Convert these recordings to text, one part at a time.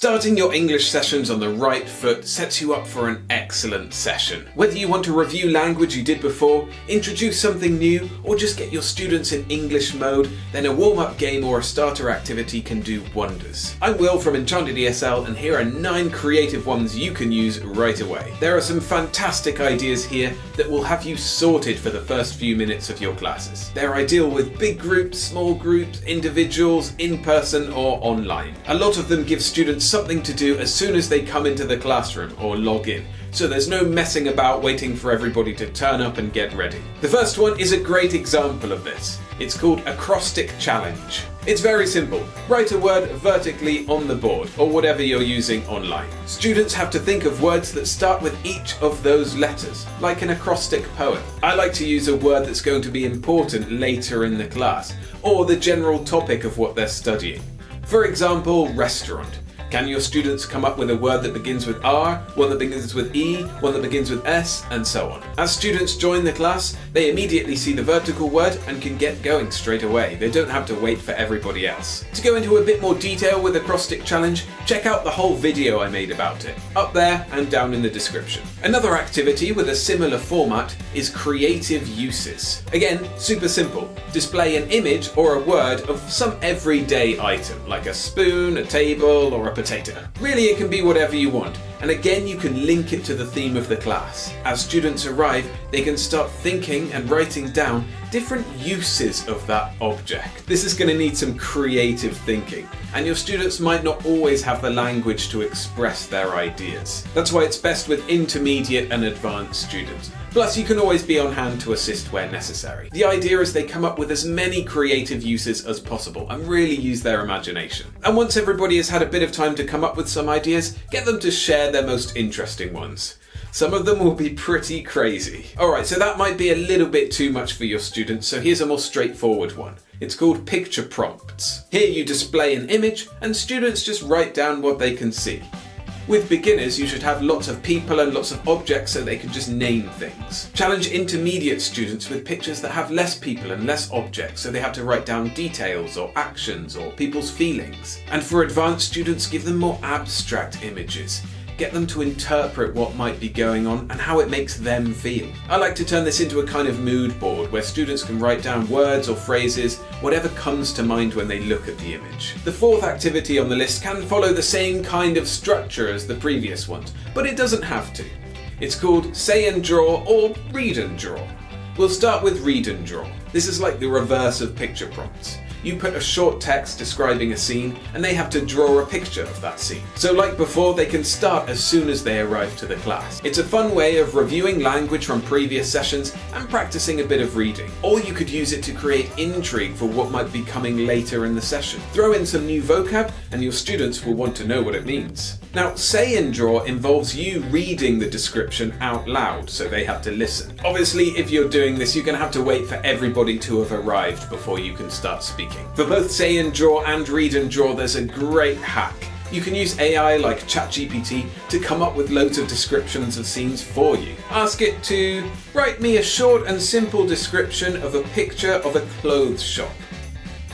Starting your English sessions on the right foot sets you up for an excellent session. Whether you want to review language you did before, introduce something new, or just get your students in English mode, then a warm-up game or a starter activity can do wonders. I'm Will from Enchanted ESL, and here are 9 creative ones you can use right away. There are some fantastic ideas here that will have you sorted for the first few minutes of your classes. They're ideal with big groups, small groups, individuals, in person or online. A lot of them give students something to do as soon as they come into the classroom or log in, so there's no messing about waiting for everybody to turn up and get ready. The first one is a great example of this. It's called Acrostic Challenge. It's very simple. Write a word vertically on the board or whatever you're using online. Students have to think of words that start with each of those letters, like an acrostic poem. I like to use a word that's going to be important later in the class, or the general topic of what they're studying. For example, restaurant. Can your students come up with a word that begins with R, one that begins with E, one that begins with S, and so on? As students join the class, they immediately see the vertical word and can get going straight away. They don't have to wait for everybody else. To go into a bit more detail with Acrostic Challenge, check out the whole video I made about it, up there and down in the description. Another activity with a similar format is creative uses. Again, super simple. Display an image or a word of some everyday item, like a spoon, a table, or a potato. Really, it can be whatever you want, and again you can link it to the theme of the class. As students arrive, they can start thinking and writing down different uses of that object. This is going to need some creative thinking, and your students might not always have the language to express their ideas. That's why it's best with intermediate and advanced students. Plus, you can always be on hand to assist where necessary. The idea is they come up with as many creative uses as possible and really use their imagination. And once everybody has had a bit of time to come up with some ideas, get them to share their most interesting ones. Some of them will be pretty crazy. Alright, so that might be a little bit too much for your students, so here's a more straightforward one. It's called picture prompts. Here you display an image and students just write down what they can see. With beginners, you should have lots of people and lots of objects so they can just name things. Challenge intermediate students with pictures that have less people and less objects, so they have to write down details or actions or people's feelings. And for advanced students, give them more abstract images. Get them to interpret what might be going on and how it makes them feel. I like to turn this into a kind of mood board where students can write down words or phrases, whatever comes to mind when they look at the image. The fourth activity on the list can follow the same kind of structure as the previous ones, but it doesn't have to. It's called Say and Draw or Read and Draw. We'll start with Read and Draw. This is like the reverse of picture prompts. You put a short text describing a scene and they have to draw a picture of that scene. So like before, they can start as soon as they arrive to the class. It's a fun way of reviewing language from previous sessions and practicing a bit of reading. Or you could use it to create intrigue for what might be coming later in the session. Throw in some new vocab and your students will want to know what it means. Now, Say and Draw involves you reading the description out loud, so they have to listen. Obviously, if you're doing this, you're going to have to wait for everybody to have arrived before you can start speaking. For both Say and Draw and Read and Draw, there's a great hack. You can use AI like ChatGPT to come up with loads of descriptions of scenes for you. Ask it to write me a short and simple description of a picture of a clothes shop.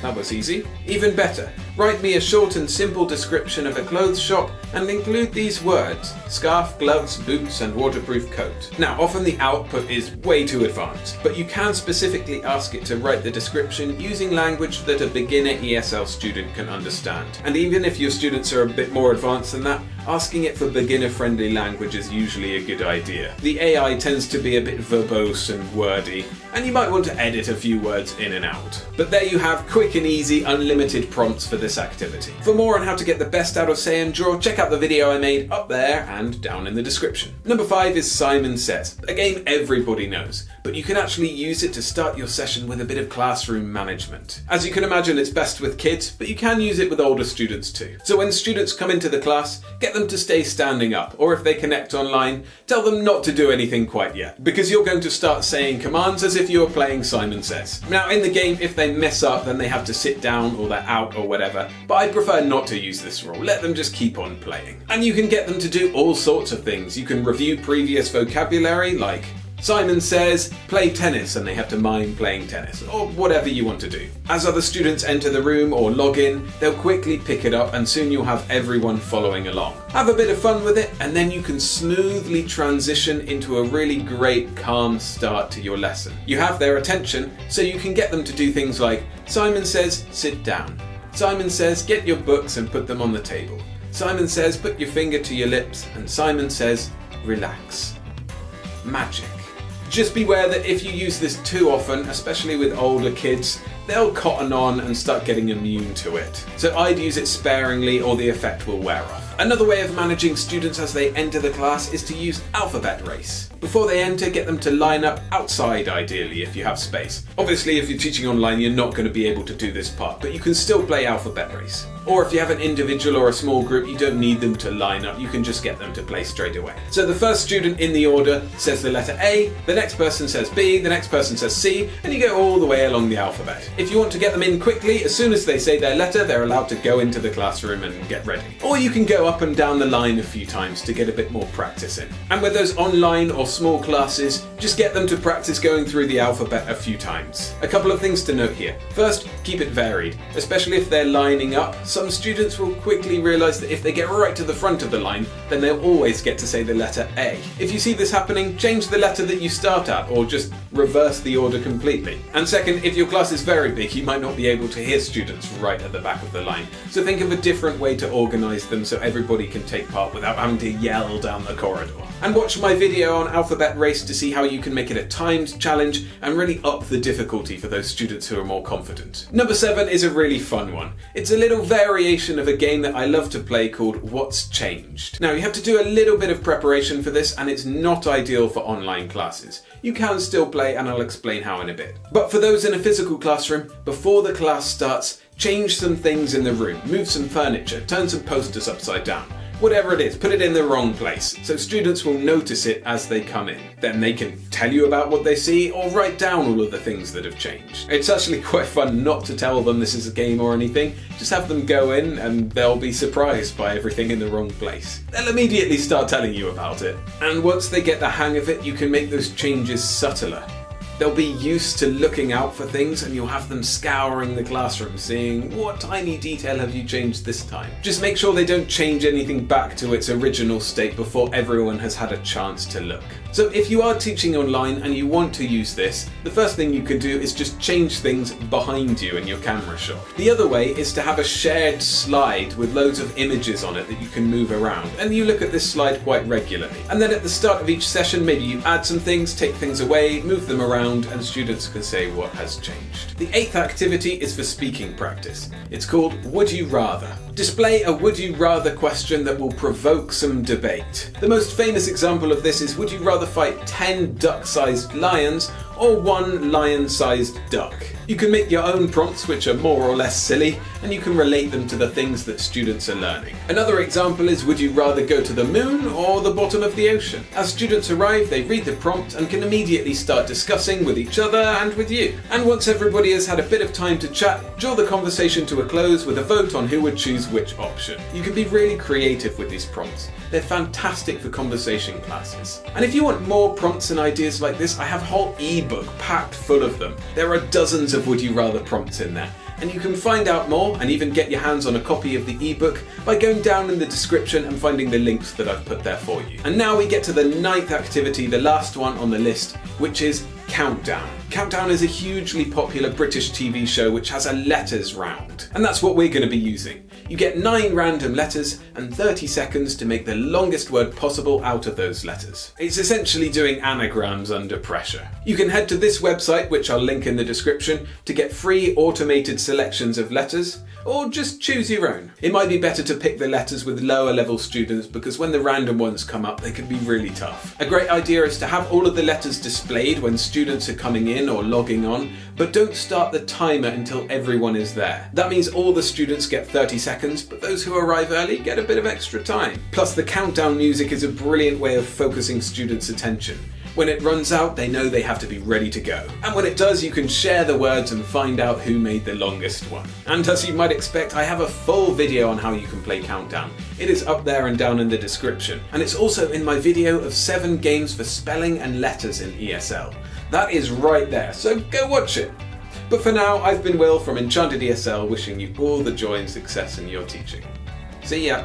That was easy. Even better, write me a short and simple description of a clothes shop and include these words: scarf, gloves, boots, and waterproof coat. Now, often the output is way too advanced, but you can specifically ask it to write the description using language that a beginner ESL student can understand. And even if your students are a bit more advanced than that, asking it for beginner-friendly language is usually a good idea. The AI tends to be a bit verbose and wordy, and you might want to edit a few words in and out. But there you have quick and easy, unlimited prompts for this activity. For more on how to get the best out of Say and Draw, check out the video I made up there and down in the description. Number 5 is Simon Says, a game everybody knows, but you can actually use it to start your session with a bit of classroom management. As you can imagine, it's best with kids, but you can use it with older students too. So when students come into the class, get them to stay standing up, or if they connect online, tell them not to do anything quite yet, because you're going to start saying commands as if you were playing Simon Says. Now in the game, if they mess up, then they have to sit down or they're out or whatever, but I prefer not to use this rule. Let them just keep on playing. And you can get them to do all sorts of things. You can review previous vocabulary like Simon says, play tennis, and they have to mime playing tennis, or whatever you want to do. As other students enter the room or log in, they'll quickly pick it up and soon you'll have everyone following along. Have a bit of fun with it, and then you can smoothly transition into a really great calm start to your lesson. You have their attention, so you can get them to do things like, Simon says, sit down. Simon says, get your books and put them on the table. Simon says, put your finger to your lips, and Simon says, relax. Magic. Just beware that if you use this too often, especially with older kids, they'll cotton on and start getting immune to it. So I'd use it sparingly or the effect will wear off. Another way of managing students as they enter the class is to use alphabet race. Before they enter, get them to line up outside ideally if you have space. Obviously if you're teaching online you're not going to be able to do this part, but you can still play alphabet race. Or if you have an individual or a small group, you don't need them to line up, you can just get them to play straight away. So the first student in the order says the letter A, the next person says B, the next person says C, and you go all the way along the alphabet. If you want to get them in quickly, as soon as they say their letter, they're allowed to go into the classroom and get ready. Or you can go up and down the line a few times to get a bit more practice in. And with those online or small classes, just get them to practice going through the alphabet a few times. A couple of things to note here. First, keep it varied, especially if they're lining up. Some students will quickly realise that if they get right to the front of the line, then they'll always get to say the letter A. If you see this happening, change the letter that you start at, or just reverse the order completely. And second, if your class is very big, you might not be able to hear students right at the back of the line. So think of a different way to organise them so everybody can take part without having to yell down the corridor. And watch my video on alphabet race to see how you can make it a timed challenge and really up the difficulty for those students who are more confident. Number 7 is a really fun one. It's a little variation of a game that I love to play called What's Changed. Now you have to do a little bit of preparation for this and it's not ideal for online classes. You can still play and I'll explain how in a bit. But for those in a physical classroom, before the class starts, change some things in the room, move some furniture, turn some posters upside down. Whatever it is, put it in the wrong place, so students will notice it as they come in. Then they can tell you about what they see or write down all of the things that have changed. It's actually quite fun not to tell them this is a game or anything, just have them go in and they'll be surprised by everything in the wrong place. They'll immediately start telling you about it. And once they get the hang of it, you can make those changes subtler. They'll be used to looking out for things and you'll have them scouring the classroom, seeing what tiny detail have you changed this time. Just make sure they don't change anything back to its original state before everyone has had a chance to look. So if you are teaching online and you want to use this, the first thing you can do is just change things behind you in your camera shot. The other way is to have a shared slide with loads of images on it that you can move around, and you look at this slide quite regularly. And then at the start of each session, maybe you add some things, take things away, move them around, and students can say what has changed. The 8th activity is for speaking practice. It's called Would You Rather. Display a would you rather question that will provoke some debate. The most famous example of this is, would you rather fight 10 duck-sized lions or 1 lion-sized duck? You can make your own prompts which are more or less silly, and you can relate them to the things that students are learning. Another example is, would you rather go to the moon or the bottom of the ocean? As students arrive, they read the prompt and can immediately start discussing with each other and with you. And once everybody has had a bit of time to chat, draw the conversation to a close with a vote on who would choose which option. You can be really creative with these prompts. They're fantastic for conversation classes. And if you want more prompts and ideas like this, I have a whole eBook packed full of them. There are dozens of would you rather prompts in there. And you can find out more and even get your hands on a copy of the ebook by going down in the description and finding the links that I've put there for you. And now we get to the 9th activity, the last one on the list, which is Countdown. Countdown is a hugely popular British TV show which has a letters round. And that's what we're going to be using. You get 9 random letters and 30 seconds to make the longest word possible out of those letters. It's essentially doing anagrams under pressure. You can head to this website, which I'll link in the description, to get free automated selections of letters, or just choose your own. It might be better to pick the letters with lower level students because when the random ones come up, they can be really tough. A great idea is to have all of the letters displayed when students are coming in or logging on, but don't start the timer until everyone is there. That means all the students get 30 seconds, but those who arrive early get a bit of extra time. Plus, the countdown music is a brilliant way of focusing students' attention. When it runs out, they know they have to be ready to go. And when it does, you can share the words and find out who made the longest one. And as you might expect, I have a full video on how you can play Countdown. It is up there and down in the description. And it's also in my video of 7 games for spelling and letters in ESL. That is right there, so go watch it. But for now, I've been Will from Enchanted ESL, wishing you all the joy and success in your teaching. See ya!